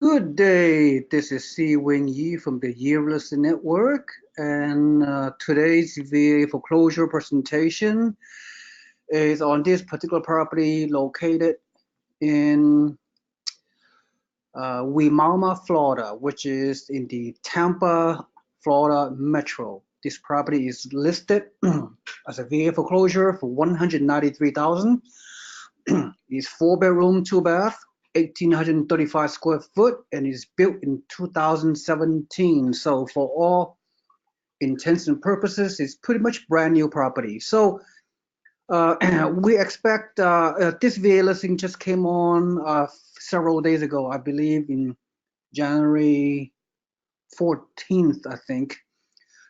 Good day. This is Seewing Yee from the Yee Real Estate Network, and today's VA foreclosure presentation is on this particular property located in Wimauma, Florida, which is in the Tampa, Florida metro. This property is listed as a VA foreclosure for $193,000. It's 4 bedroom, 2 bath, 1,835 square foot, and is built in 2017. So for all intents and purposes, it's pretty much brand new property. So we expect this VA listing just came on several days ago, I believe in January 14th, I think.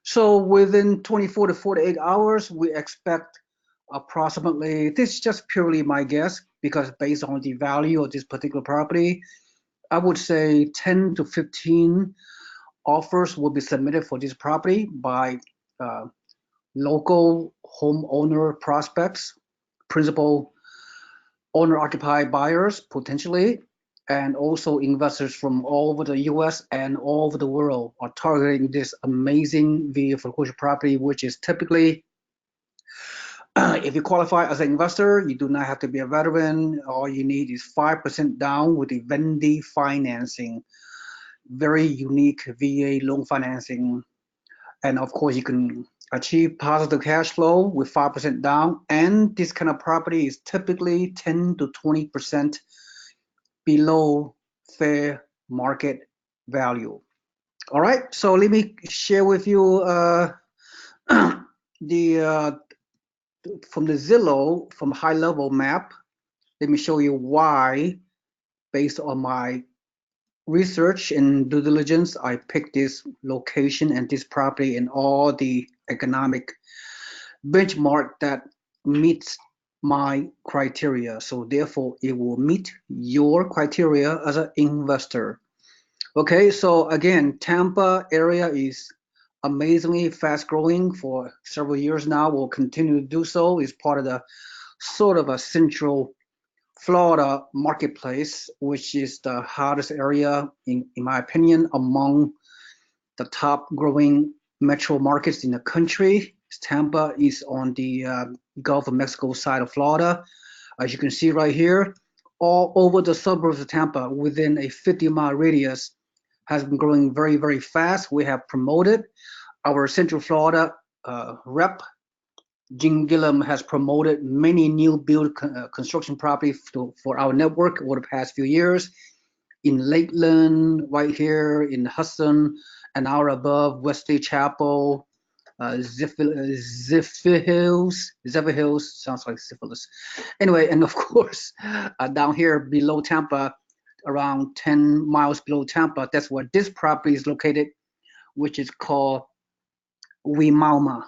So within 24 to 48 hours, we expect approximately, this is just purely my guess, because based on the value of this particular property, I would say 10 to 15 offers will be submitted for this property by local homeowner prospects, principal owner-occupied buyers potentially, and also investors from all over the US and all over the world are targeting this amazing VA foreclosure property, which is typically, if you qualify as an investor, you do not have to be a veteran. All you need is 5% down with the Vendee Financing. Very unique VA loan financing. And of course, you can achieve positive cash flow with 5% down. And this kind of property is typically 10 to 20% below fair market value. All right, so let me share with you the from the Zillow, from high level map. Let me show you why, based on my research and due diligence, I picked this location and this property and all the economic benchmark that meets my criteria. So therefore, it will meet your criteria as an investor. Okay, so again, Tampa area is amazingly fast growing for several years now, will continue to do so. It's part of the sort of a central Florida marketplace, which is the hottest area, in my opinion, among the top growing metro markets in the country. Tampa is on the Gulf of Mexico side of Florida. As you can see right here, all over the suburbs of Tampa within a 50-mile radius has been growing very, very fast. We have promoted our Central Florida rep, Jim Gillum, has promoted many new build construction properties for our network over the past few years. In Lakeland, right here in Hudson, an hour above Wesley Chapel, Zephyr Hills, sounds like syphilis. Anyway, and of course, down here below Tampa, around 10 miles below Tampa, that's where this property is located, which is called Wimauma.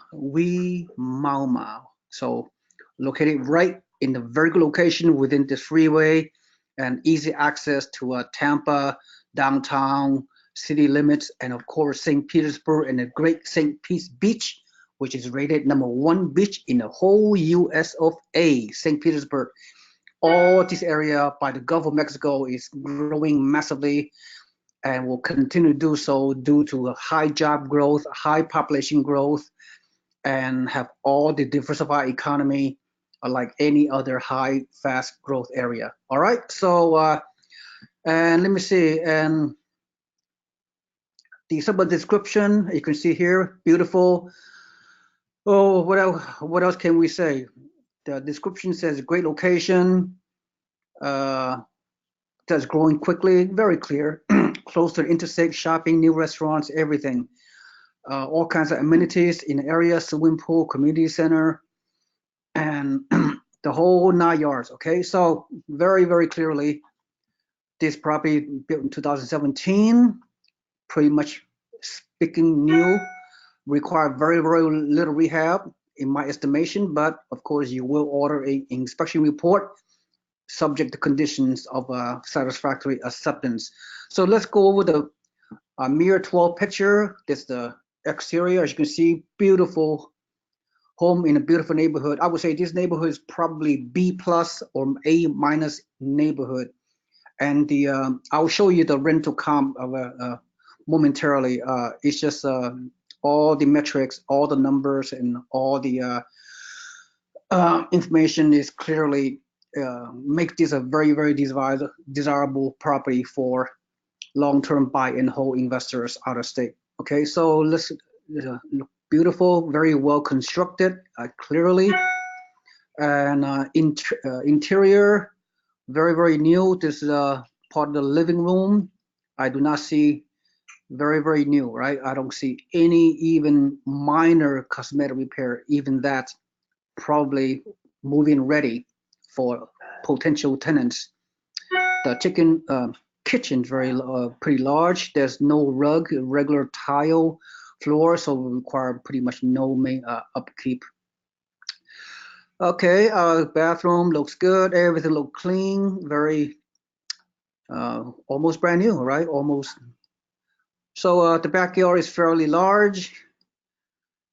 So located right in the very good location within this freeway and easy access to Tampa, downtown, city limits, and of course St. Petersburg and the great St. Pete's Beach, which is rated #1 beach in the whole US of A, St. Petersburg. All this area by the Gulf of Mexico is growing massively and will continue to do so due to a high job growth, high population growth, and have all the diversified economy like any other high, fast growth area. All right, so, and let me see, and the suburb description, you can see here, beautiful. Oh, what else can we say? The description says great location, that's growing quickly, very clear, close to the interstate, shopping, new restaurants, everything. All kinds of amenities in the area, swimming pool, community center, and the whole 9 yards. Okay, so very, very clearly, this property built in 2017, pretty much speaking new, require very, very little rehab in my estimation, but of course you will order an inspection report subject to conditions of satisfactory acceptance. So let's go over the Mirror 12 picture. This is the exterior. As you can see, beautiful home in a beautiful neighborhood. I would say this neighborhood is probably B plus or A minus neighborhood. And I'll show you the rental comp momentarily. It's just all the metrics, all the numbers, and all the information is clearly make this a very, very desirable property for long-term buy and hold investors out of state. Okay, so let's beautiful, very well constructed, clearly, and interior very, very new. This is part of the living room. I do not see very, very new, right? I don't see any even minor cosmetic repair, even that probably move-in ready for potential tenants. The kitchen very pretty large. There's no rug, regular tile floor, so we require pretty much no main upkeep. Okay, bathroom looks good. Everything looks clean. Very almost brand new, right? Almost. So the backyard is fairly large,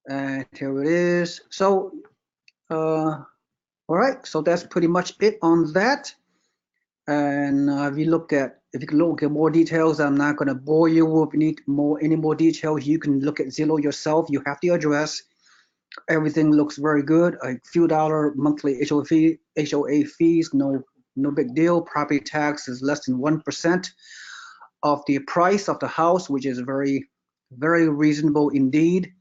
and here it is. So, all right. So that's pretty much it on that. And if you can look at more details, I'm not going to bore you with any more details. You can look at Zillow yourself. You have the address. Everything looks very good. A few dollar monthly HOA fees, no big deal. Property tax is less than 1% of the price of the house, which is very, very reasonable indeed.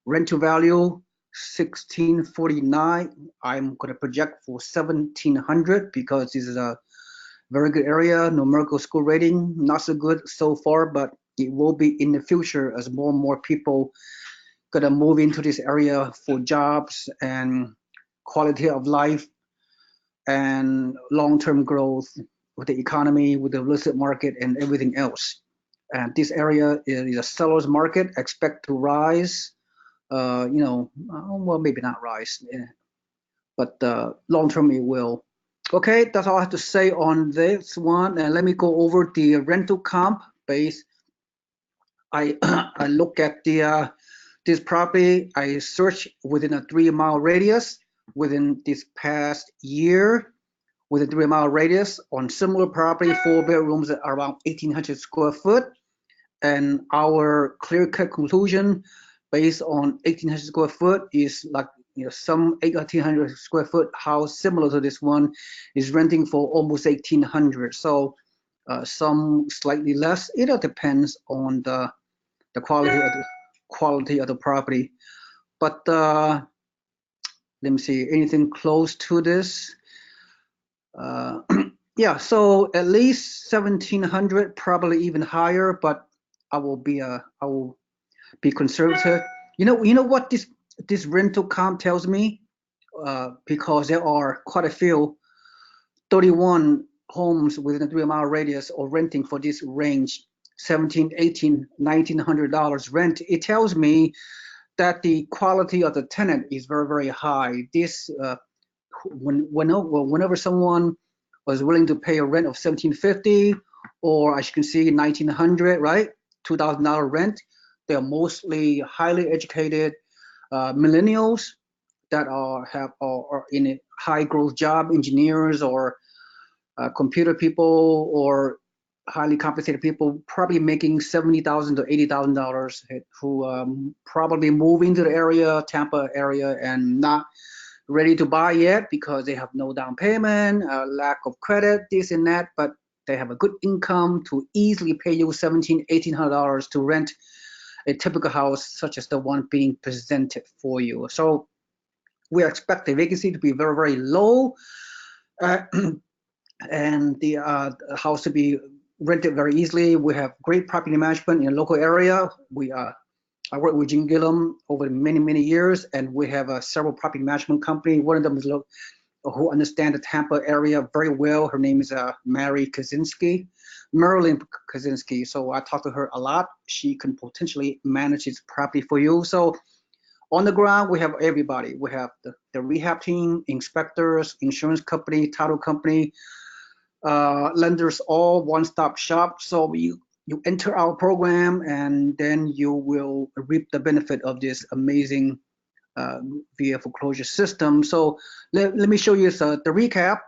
Rent to value 1649. I'm going to project for 1700 because this is a very good area. Numerical school rating, not so good so far, but it will be in the future as more and more people gonna move into this area for jobs and quality of life and long-term growth with the economy, with the real estate market and everything else. And this area is a seller's market, expect to rise, well, maybe not rise, but long-term it will. Okay, that's all I have to say on this one. And let me go over the rental comp base. I look at the this property. I search within a 3-mile radius within this past year, with a 3-mile radius on similar property, 4 bedrooms at around 1,800 square foot. And our clear-cut conclusion based on 1,800 square foot is like, some 1,800 square foot house similar to this one is renting for almost 1,800. So some slightly less. It all depends on the quality of the property. But let me see, anything close to this? Yeah, so at least 1,700, probably even higher. But I will be conservative. You know what this rental comp tells me, because there are quite a few 31 homes within a 3-mile radius or renting for this range, $1,700, $1,800, $1,900 rent. It tells me that the quality of the tenant is very, very high. This whenever someone was willing to pay a rent of $1,750, or as you can see, $1,900, right, $2,000 rent, they're mostly highly educated millennials that are in a high growth job, engineers or computer people or highly compensated people, probably making $70,000 to $80,000, who probably move into the area, Tampa area, and not ready to buy yet because they have no down payment, lack of credit, this and that, but they have a good income to easily pay you $1,700, $1,800 to rent a typical house such as the one being presented for you. So we expect the vacancy to be very, very low, and the house to be rented very easily. We have great property management in the local area. I worked with Jim Gillum over many, many years, and we have several property management companies. One of them is who understand the Tampa area very well. Her name is Marilyn Kaczynski. So I talked to her a lot. She can potentially manage this property for you. So on the ground, we have everybody. We have the rehab team, inspectors, insurance company, title company, lenders, all one-stop shop. So you enter our program, and then you will reap the benefit of this amazing VA foreclosure system. So let me show you the recap.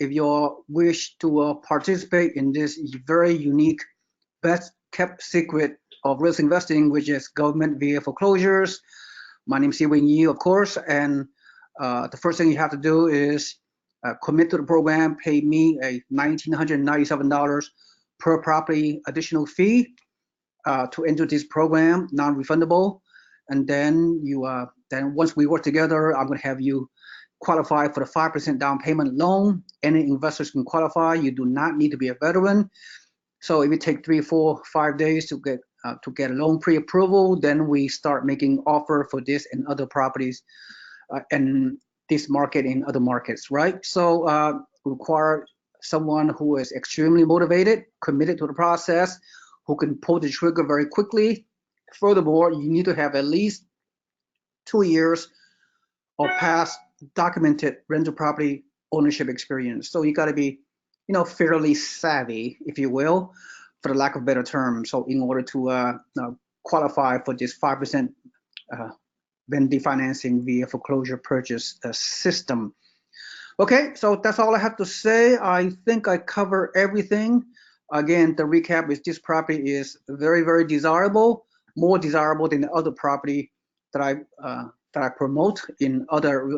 if you wish to participate in this very unique, best kept secret of risk investing, which is government VA foreclosures. My name is Seewing Yee, of course, and the first thing you have to do is commit to the program, pay me a $1,997 per property additional fee to enter this program, non-refundable. And then then once we work together, I'm going to have you qualify for the 5% down payment loan. Any investors can qualify. You do not need to be a veteran. So if you take 3, 4, 5 days to get a loan pre-approval, then we start making offer for this and other properties and this market in other markets, right? So require someone who is extremely motivated, committed to the process, who can pull the trigger very quickly. Furthermore, you need to have at least 2 years of past documented rental property ownership experience. So you got to be, fairly savvy, if you will, for the lack of better term. So in order to qualify for this 5% Vendee Financing via foreclosure purchase system. Okay, so that's all I have to say. I think I cover everything. Again, the recap is this property is very, very desirable, more desirable than the other property that I promote in other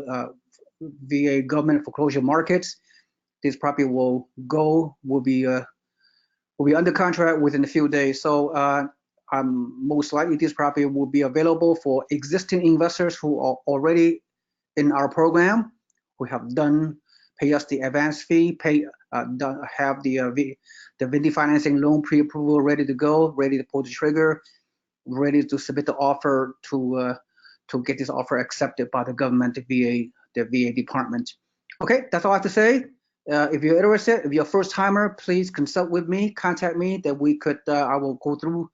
VA government foreclosure markets. This property will be under contract within a few days. So most likely this property will be available for existing investors who are already in our program, who have pay us the advance fee, have the Vendee Financing loan pre-approval ready to go, ready to pull the trigger, ready to submit the offer to get this offer accepted by the government, the VA department. Okay, that's all I have to say. If you're interested, if you're a first timer, please consult with me, contact me, that I will go through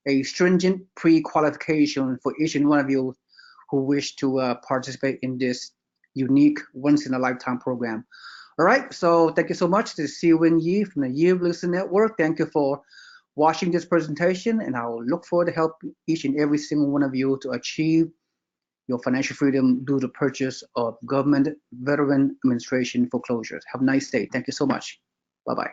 a stringent pre-qualification for each and one of you who wish to participate in this unique once-in-a-lifetime program. All right, so thank you so much. This is Seewing Yee from the Yee Listen Network. Thank you for watching this presentation, and I will look forward to help each and every single one of you to achieve your financial freedom due to purchase of government veteran administration foreclosures. Have a nice day. Thank you so much. Bye-bye.